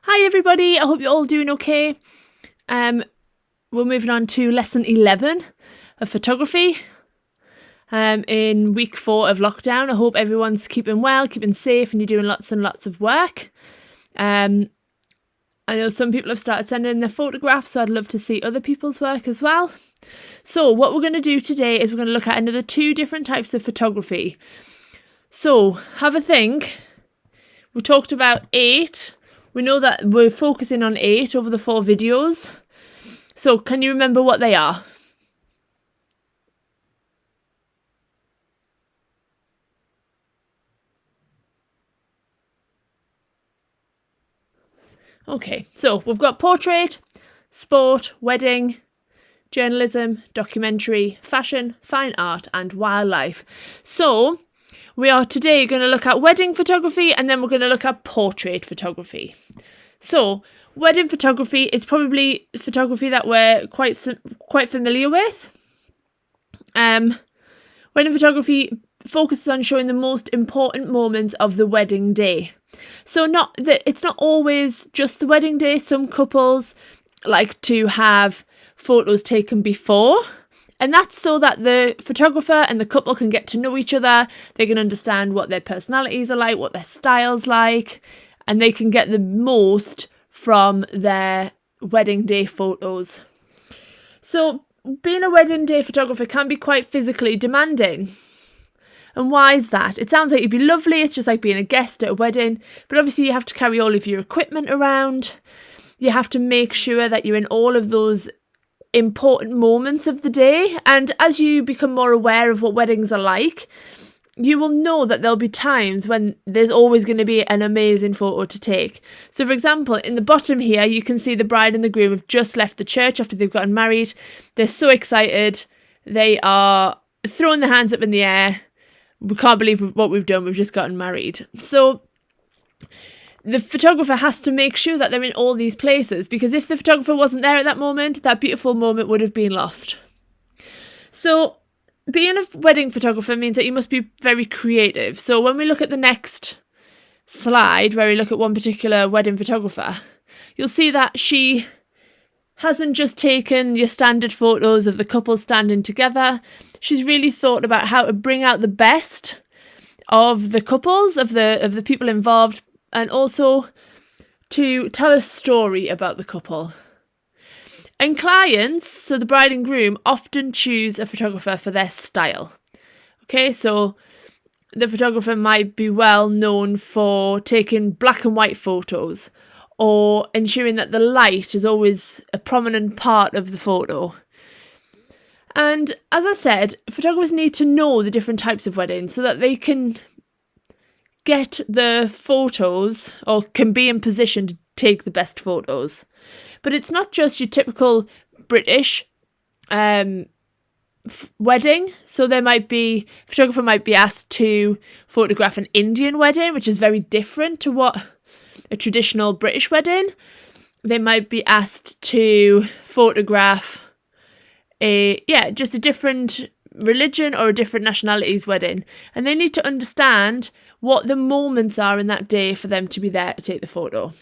Hi everybody, I hope you're all doing okay. We're moving on to lesson 11 of photography in week 4 of lockdown. I hope everyone's keeping well, keeping safe, and you're doing lots and lots of work. I know some people have started sending in their photographs, so I'd love to see other people's work as well. So what we're going to do today is we're going to look at another 2 different types of photography. So have a think. We talked about 8. We know that we're focusing on 8 over the 4 videos. So can you remember what they are? Okay, so we've got portrait, sport, wedding, journalism, documentary, fashion, fine art, and wildlife. So we are today going to look at wedding photography, and then we're going to look at portrait photography. So wedding photography is probably photography that we're quite familiar with. Wedding photography focuses on showing the most important moments of the wedding day. So it's not always just the wedding day. Some couples like to have photos taken before, and that's so that the photographer and the couple can get to know each other. They can understand what their personalities are like, what their style's like, and they can get the most from their wedding day photos. So being a wedding day photographer can be quite physically demanding. And why is that? It sounds like it'd be lovely. It's just like being a guest at a wedding. But obviously you have to carry all of your equipment around. You have to make sure that you're in all of those important moments of the day. And as you become more aware of what weddings are like, you will know that there'll be times when there's always going to be an amazing photo to take. So for example, in the bottom here, you can see the bride and the groom have just left the church after they've gotten married. They're so excited. They are throwing their hands up in the air. We can't believe what we've done. We've just gotten married. So the photographer has to make sure that they're in all these places, because if the photographer wasn't there at that moment, that beautiful moment would have been lost. So being a wedding photographer means that you must be very creative. So when we look at the next slide, where we look at one particular wedding photographer, you'll see that she hasn't just taken your standard photos of the couple standing together. She's really thought about how to bring out the best of the couples, of the people involved, and also to tell a story about the couple. And clients, so the bride and groom, often choose a photographer for their style. Okay, so the photographer might be well known for taking black and white photos, or ensuring that the light is always a prominent part of the photo. And as I said, photographers need to know the different types of weddings so that they can get the photos, or can be in position to take the best photos. But it's not just your typical British wedding. So photographer might be asked to photograph an Indian wedding, which is very different to what a traditional British wedding. They might be asked to photograph just a different religion or a different nationality's wedding, and they need to understand what the moments are in that day for them to be there to take the photo.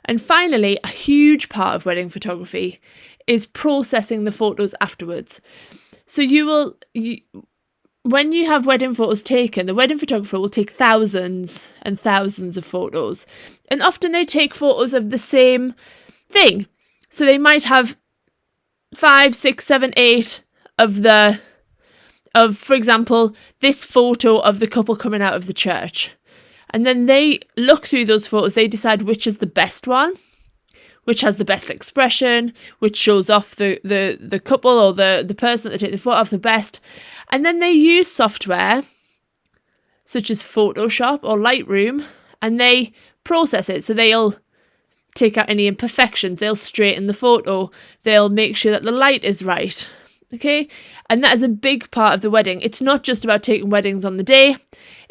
And finally, a huge part of wedding photography is processing the photos afterwards. So when you have wedding photos taken, the wedding photographer will take thousands and thousands of photos, and often they take photos of the same thing. So they might have 5, 6, 7, 8 for example, this photo of the couple coming out of the church. And then they look through those photos, they decide which is the best one, which has the best expression, which shows off the couple or the person that they take the photo of the best. And then they use software such as Photoshop or Lightroom, and they process it. So they'll take out any imperfections, they'll straighten the photo, they'll make sure that the light is right. Okay, and that is a big part of the wedding. It's not just about taking weddings on the day,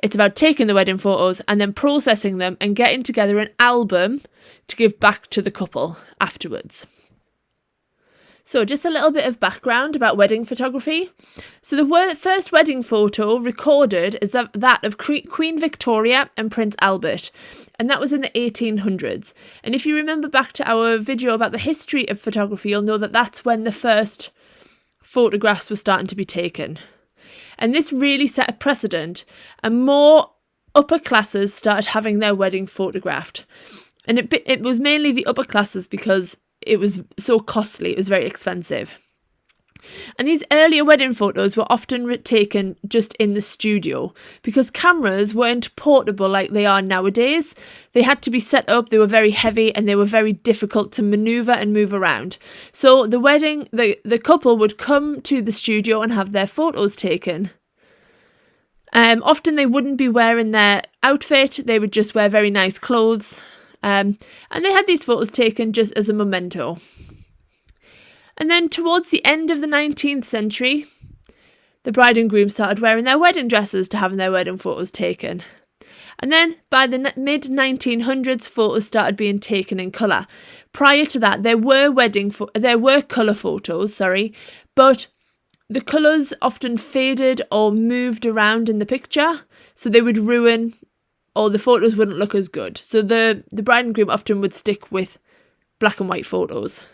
it's about taking the wedding photos and then processing them and getting together an album to give back to the couple afterwards. So just a little bit of background about wedding photography. So the first wedding photo recorded is that of Queen Victoria and Prince Albert, and that was in the 1800s. And if you remember back to our video about the history of photography, you'll know that that's when the first photographs were starting to be taken. And this really set a precedent, and more upper classes started having their wedding photographed. And it was mainly the upper classes because it was so costly, it was very expensive. And these earlier wedding photos were often taken just in the studio because cameras weren't portable like they are nowadays. They had to be set up, they were very heavy, and they were very difficult to maneuver and move around. So the couple would come to the studio and have their photos taken. Often they wouldn't be wearing their outfit, they would just wear very nice clothes. And they had these photos taken just as a memento. And then towards the end of the 19th century, the bride and groom started wearing their wedding dresses to having their wedding photos taken. And then by the mid-1900s, photos started being taken in colour. Prior to that, there were colour photos, but the colours often faded or moved around in the picture, so they would ruin, or the photos wouldn't look as good. So the bride and groom often would stick with black and white photos.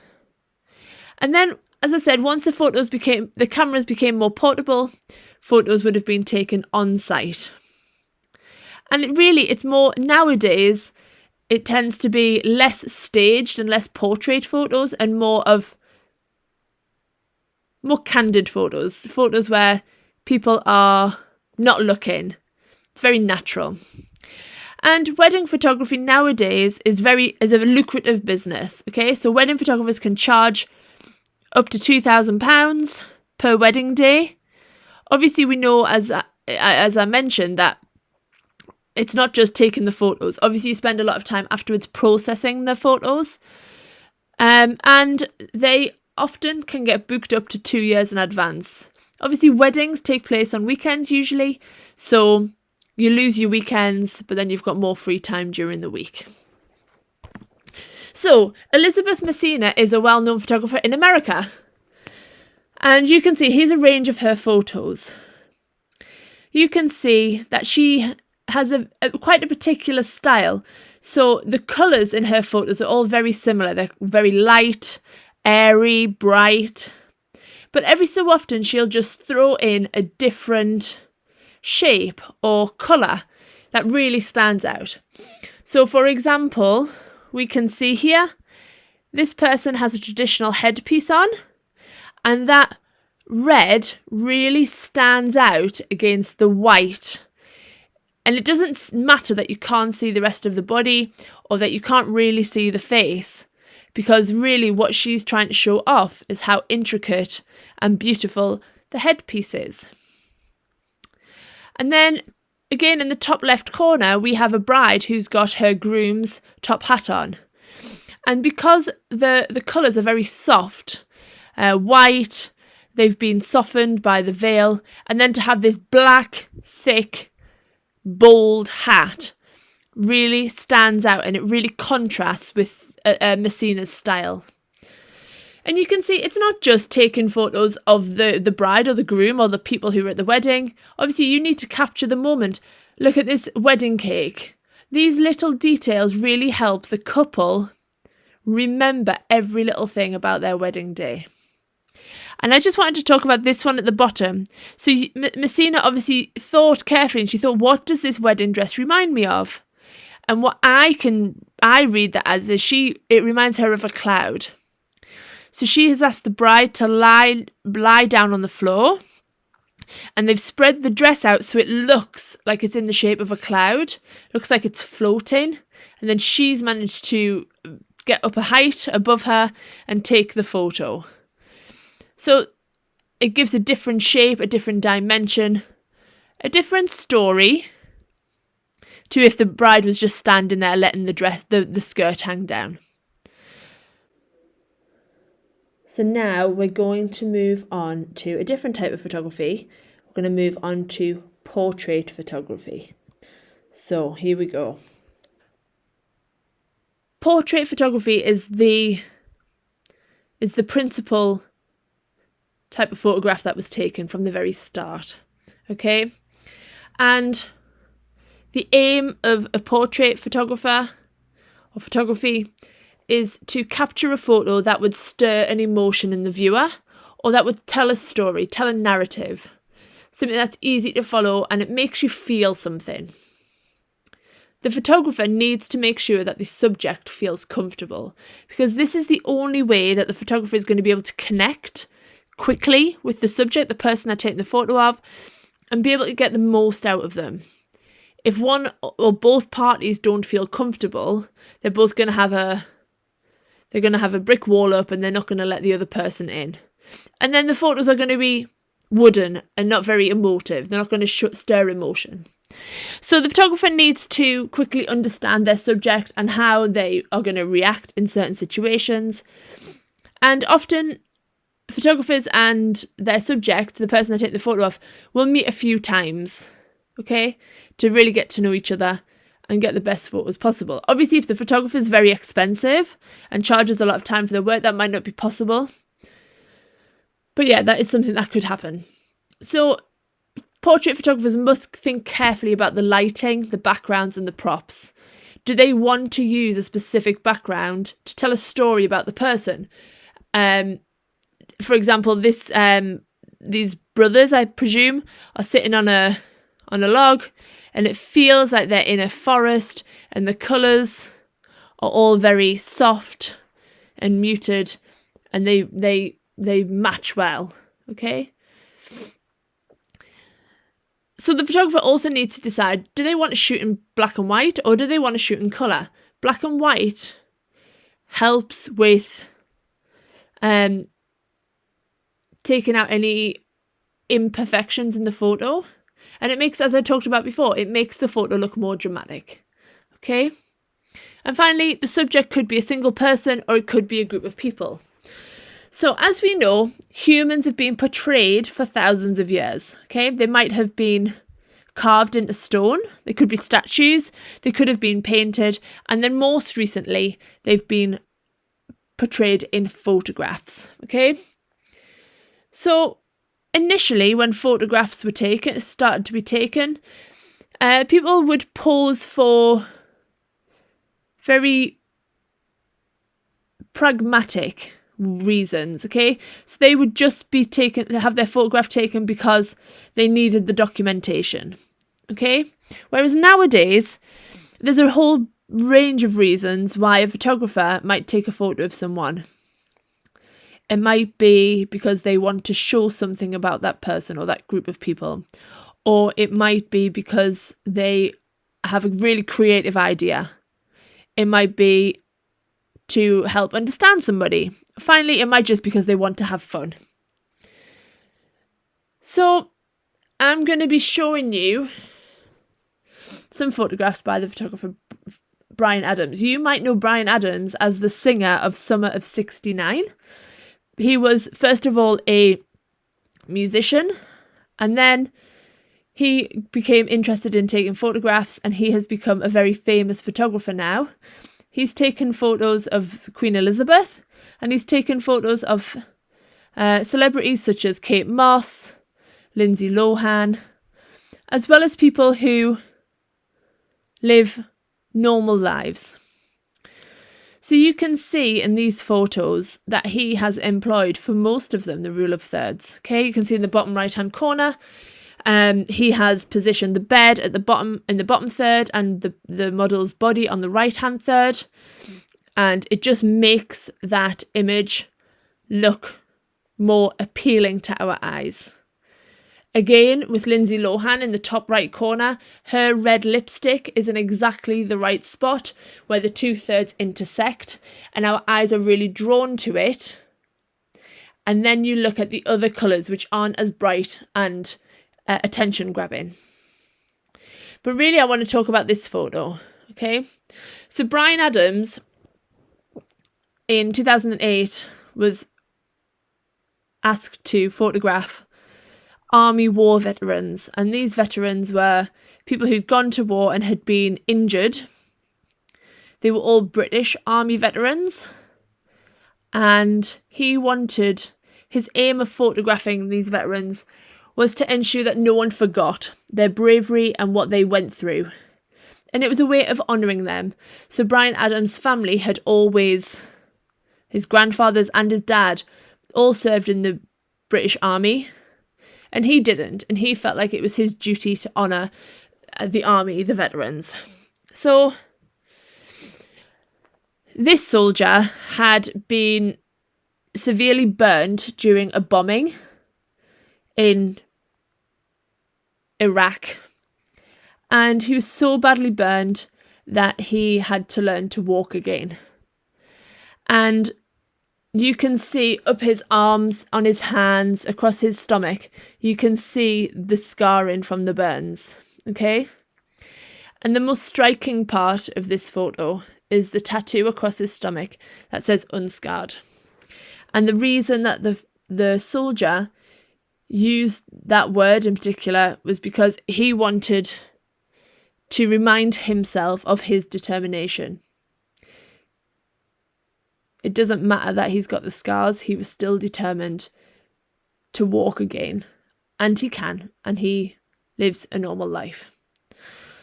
And then, as I said, once the cameras became more portable, photos would have been taken on site. And it's more, nowadays, it tends to be less staged and less portrait photos and more candid photos where people are not looking. It's very natural. And wedding photography nowadays is a lucrative business. Okay, so wedding photographers can charge up to £2,000 per wedding day. Obviously, we know, as I mentioned, that it's not just taking the photos. Obviously, you spend a lot of time afterwards processing the photos. And they often can get booked up to 2 years in advance. Obviously, weddings take place on weekends usually, so you lose your weekends, but then you've got more free time during the week. So, Elizabeth Messina is a well-known photographer in America. And you can see, here's a range of her photos. You can see that she has quite a particular style. So the colours in her photos are all very similar. They're very light, airy, bright. But every so often she'll just throw in a different shape or colour that really stands out. So for example, we can see here, this person has a traditional headpiece on, and that red really stands out against the white. And it doesn't matter that you can't see the rest of the body or that you can't really see the face, because really what she's trying to show off is how intricate and beautiful the headpiece is. And then again, in the top left corner, we have a bride who's got her groom's top hat on. And because the colours are very soft, white, they've been softened by the veil, and then to have this black, thick, bold hat really stands out, and it really contrasts with Messina's style. And you can see it's not just taking photos of the bride or the groom or the people who were at the wedding. Obviously, you need to capture the moment. Look at this wedding cake. These little details really help the couple remember every little thing about their wedding day. And I just wanted to talk about this one at the bottom. So Messina obviously thought carefully, and she thought, what does this wedding dress remind me of? And what I read that as is it reminds her of a cloud. So she has asked the bride to lie down on the floor, and they've spread the dress out so it looks like it's in the shape of a cloud, looks like it's floating, and then she's managed to get up a height above her and take the photo. So it gives a different shape, a different dimension, a different story to if the bride was just standing there letting the skirt hang down. So now we're going to move on to a different type of photography. We're going to move on to portrait photography. So here we go. Portrait photography is the is the principal type of photograph that was taken from the very start. Okay? And the aim of a portrait photographer or photography is to capture a photo that would stir an emotion in the viewer, or that would tell a story, tell a narrative, something that's easy to follow and it makes you feel something. The photographer needs to make sure that the subject feels comfortable, because this is the only way that the photographer is going to be able to connect quickly with the subject, the person they're taking the photo of, and be able to get the most out of them. If one or both parties don't feel comfortable, they're both going to have a brick wall up and they're not going to let the other person in. And then the photos are going to be wooden and not very emotive. They're not going to stir emotion. So the photographer needs to quickly understand their subject and how they are going to react in certain situations. And often photographers and their subject, the person they take the photo of, will meet a few times, okay, to really get to know each other and get the best photos possible. Obviously, if the photographer is very expensive and charges a lot of time for their work, that might not be possible. But yeah, that is something that could happen. So portrait photographers must think carefully about the lighting, the backgrounds and the props. Do they want to use a specific background to tell a story about the person? For example, these brothers, I presume, are sitting on a log, and it feels like they're in a forest, and the colours are all very soft and muted, and they match well. Okay. So the photographer also needs to decide, do they want to shoot in black and white or do they want to shoot in colour? Black and white helps with taking out any imperfections in the photo. And it makes, as I talked about before, it makes the photo look more dramatic. Okay? And finally, the subject could be a single person or it could be a group of people. So as we know, humans have been portrayed for thousands of years. Okay? They might have been carved into stone. They could be statues. They could have been painted. And then most recently, they've been portrayed in photographs. Okay? So initially, when photographs were started to be taken, people would pose for very pragmatic reasons, okay? So they would just be have their photograph taken because they needed the documentation, okay? Whereas nowadays, there's a whole range of reasons why a photographer might take a photo of someone. It might be because they want to show something about that person or that group of people. Or it might be because they have a really creative idea. It might be to help understand somebody. Finally, it might just because they want to have fun. So I'm going to be showing you some photographs by the photographer Bryan Adams. You might know Bryan Adams as the singer of Summer of '69. He was, first of all, a musician, and then he became interested in taking photographs, and he has become a very famous photographer now. He's taken photos of Queen Elizabeth, and he's taken photos of celebrities such as Kate Moss, Lindsay Lohan, as well as people who live normal lives. So you can see in these photos that he has employed, for most of them, the rule of thirds. Okay, you can see in the bottom right-hand corner, he has positioned the bed at the bottom, in the bottom third, and the model's body on the right-hand third. And it just makes that image look more appealing to our eyes. Again, with Lindsay Lohan in the top right corner, her red lipstick is in exactly the right spot where the 2/3 intersect, and our eyes are really drawn to it. And then you look at the other colours, which aren't as bright and attention grabbing. But really, I want to talk about this photo. Okay, so Bryan Adams in 2008 was asked to photograph Army war veterans, and these veterans were people who'd gone to war and had been injured. They were all British Army veterans, and his aim of photographing these veterans was to ensure that no one forgot their bravery and what they went through. And it was a way of honouring them. So Bryan Adams' family had always, his grandfathers and his dad, all served in the British Army. And he didn't. And he felt like it was his duty to honour the army, the veterans. So this soldier had been severely burned during a bombing in Iraq, and he was so badly burned that he had to learn to walk again. And you can see up his arms, on his hands, across his stomach, you can see the scarring from the burns, okay? And the most striking part of this photo is the tattoo across his stomach that says unscarred. And the reason that the soldier used that word in particular was because he wanted to remind himself of his determination. It doesn't matter that he's got the scars, he was still determined to walk again. And he can, and he lives a normal life.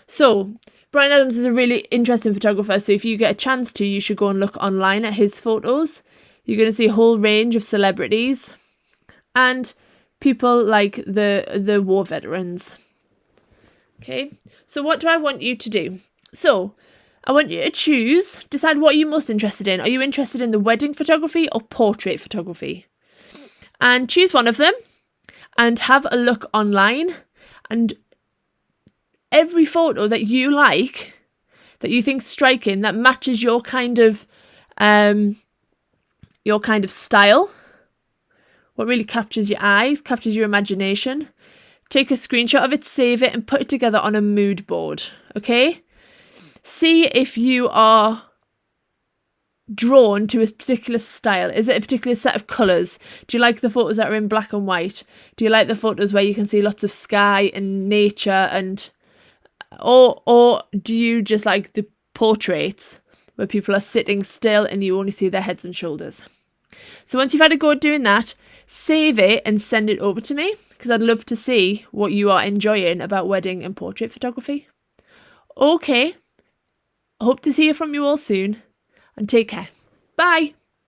So, Bryan Adams is a really interesting photographer, so if you get a chance to, you should go and look online at his photos. You're going to see a whole range of celebrities and people like the war veterans. Okay, so what do I want you to do? So I want you to decide what you're most interested in. Are you interested in the wedding photography or portrait photography? And choose one of them and have a look online, and every photo that you like, that you think striking, that matches your kind of style, what really captures your eyes, captures your imagination, take a screenshot of it, save it, and put it together on a mood board, okay? See if you are drawn to a particular style. Is it a particular set of colours? Do you like the photos that are in black and white? Do you like the photos where you can see lots of sky and nature, and or do you just like the portraits where people are sitting still and you only see their heads and shoulders? So once you've had a go at doing that, save it and send it over to me, because I'd love to see what you are enjoying about wedding and portrait photography. Okay, I hope to hear from you all soon, and take care. Bye.